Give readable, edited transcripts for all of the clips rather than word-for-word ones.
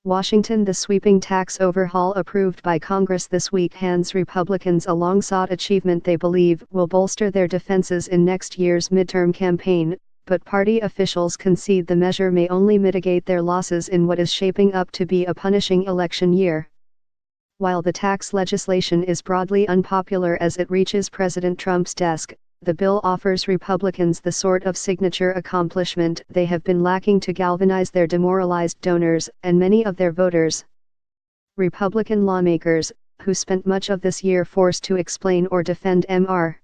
Washington. The sweeping tax overhaul approved by Congress this week hands Republicans a long-sought achievement they believe will bolster their defenses in next year's midterm campaign, but party officials concede the measure may only mitigate their losses in what is shaping up to be a punishing election year. While the tax legislation is broadly unpopular as it reaches President Trump's desk, the bill offers Republicans the sort of signature accomplishment they have been lacking to galvanize their demoralized donors and many of their voters. Republican lawmakers, who spent much of this year forced to explain or defend Mr.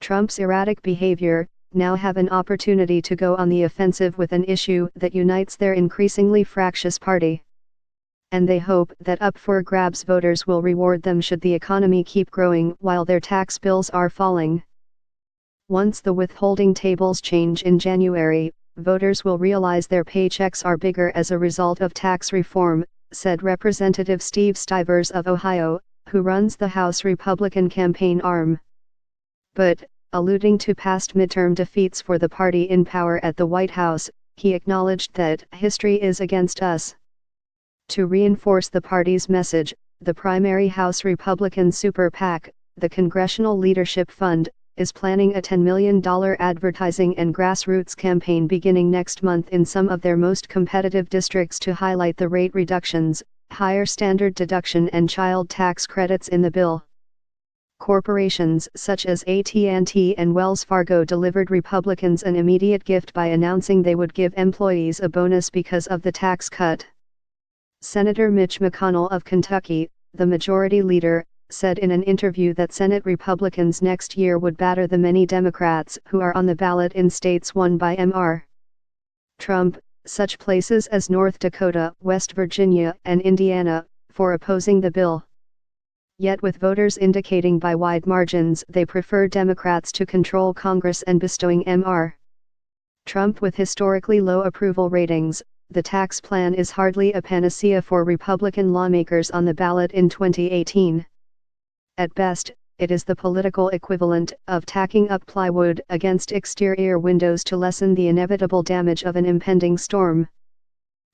Trump's erratic behavior, now have an opportunity to go on the offensive with an issue that unites their increasingly fractious party. And they hope that up-for-grabs voters will reward them should the economy keep growing while their tax bills are falling. Once the withholding tables change in January, voters will realize their paychecks are bigger as a result of tax reform, said Representative Steve Stivers of Ohio, who runs the House Republican campaign arm. But, alluding to past midterm defeats for the party in power at the White House, he acknowledged that history is against us. To reinforce the party's message, the primary House Republican super PAC, the Congressional Leadership Fund, is planning a $10 million advertising and grassroots campaign beginning next month in some of their most competitive districts to highlight the rate reductions, higher standard deduction and child tax credits in the bill. Corporations such as AT&T and Wells Fargo delivered Republicans an immediate gift by announcing they would give employees a bonus because of the tax cut. Senator Mitch McConnell of Kentucky, the majority leader, said in an interview that Senate Republicans next year would batter the many Democrats who are on the ballot in states won by Mr. Trump, such places as North Dakota, West Virginia, and Indiana, for opposing the bill. Yet with voters indicating by wide margins they prefer Democrats to control Congress and bestowing Mr. Trump with historically low approval ratings, the tax plan is hardly a panacea for Republican lawmakers on the ballot in 2018. At best, it is the political equivalent of tacking up plywood against exterior windows to lessen the inevitable damage of an impending storm.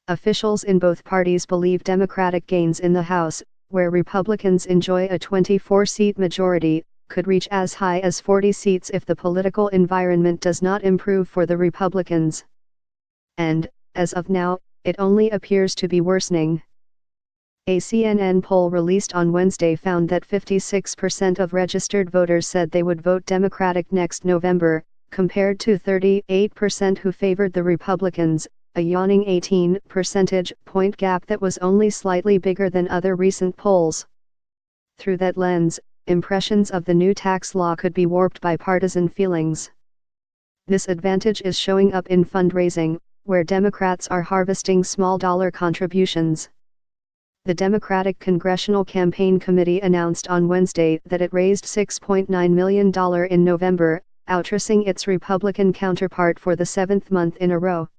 Officials in both parties believe Democratic gains in the House, where Republicans enjoy a 24-seat majority, could reach as high as 40 seats if the political environment does not improve for the Republicans. And, as of now, it only appears to be worsening. A CNN poll released on Wednesday found that 56% of registered voters said they would vote Democratic next November, compared to 38% who favored the Republicans, a yawning 18 percentage point gap that was only slightly bigger than other recent polls. Through that lens, impressions of the new tax law could be warped by partisan feelings. This advantage is showing up in fundraising, where Democrats are harvesting small-dollar contributions. The Democratic Congressional Campaign Committee announced on Wednesday that it raised $6.9 million in November, outstripping its Republican counterpart for the seventh month in a row.